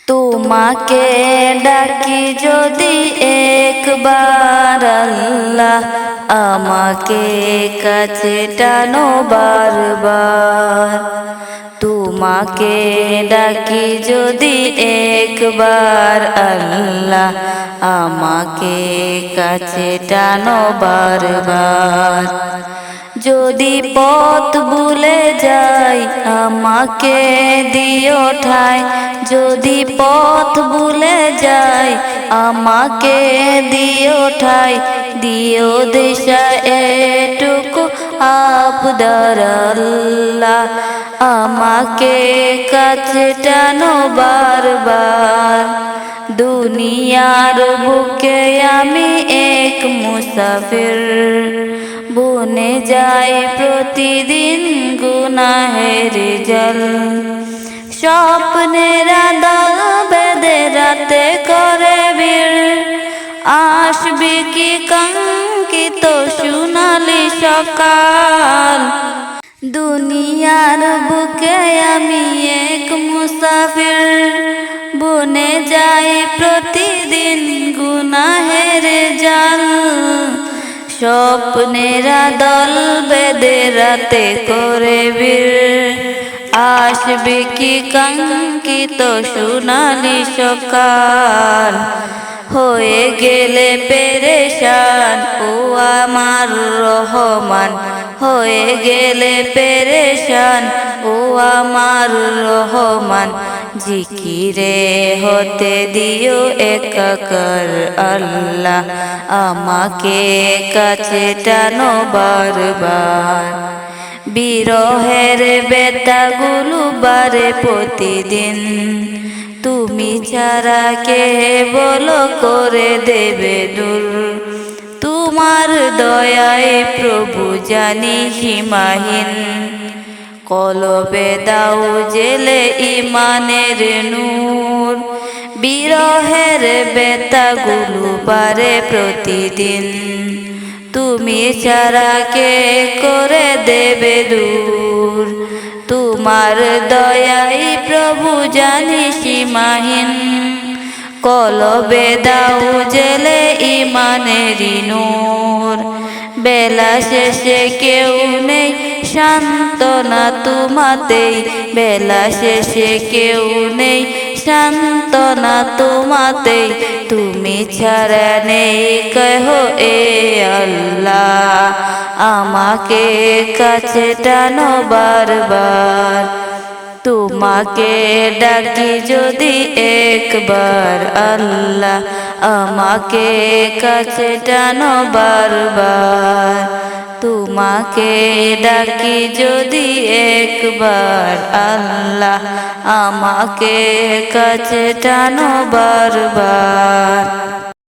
তোমাকে ডাকি যদি একবার আল্লাহ, আমাকে কাছে টানো বারবার। তোমাকে ডাকি যদি একবার আল্লাহ, আমাকে কাছে টানো বারবার। যদি পথ ভুলে যাই আমাকে দিও ঠাই, যদি পথ ভুলে যাই আমাকে দিও ঠাই, দিও দিশা এটুকু আবদার আল্লাহ, আমাকে কাছে টানো বারবার। দুনিয়ার বুকে আমি এক মুসাফির, বনে যাই প্রতিদিন গুনাহের জল। স্বপ্নের দল বেঁধে রাতে করে বীর, আসবে কি কাঙ্ক্ষিত সোনালি সকাল। দুনিয়ার বুকে আমি এক মুসাফির, বনে যাই প্রতিদিন গুনাহের জাল। স্বপ্নের দল বেঁধে রাতে করে বীর, আসবে কি কাঙ্ক্ষিত সোনালি সকাল। হয়ে গেলে পেরেশান ও আমার রহমান, হয়ে গেলে পেরেশান ও আমার রহমান। জিকিরে হতে দিও একাকার আল্লাহ, আমাকে কাছে টানো বারবার। বিরহের বেতাগুলো বারে প্রতিদিন, তুমি ছাড়া কে বলো করে দেবে দূর। তোমার দয়ায় প্রভু জানি সীমাহীন, কলবে দাও জেলে ইমানের নূর। বিরহের বেতাগুলো বারে প্রতিদিন, তুমি ছাড়া কে করে দেবে দূর। তোমার দয়াই প্রভু জানি সীমাহীন, কলবে দাও জেলে ইমানেরই নূর। বেলা শেষে কেউ নেই সান্ত্বনা তোমাতেই, বেলা শেষে কেউ নেই সান্ত্বনা তোমাতেই। তুমি ছাড়া নেই কেহ এ আল্লাহ, আমাকে কাছে টানো বারবার। তোমাকে ডাকি যদি একবার আল্লাহ, আমাকে কাছে টানো বারবার। তোমাকে ডাকি যদি একবার আল্লাহ, আমাকে কাছে টানো বারবার।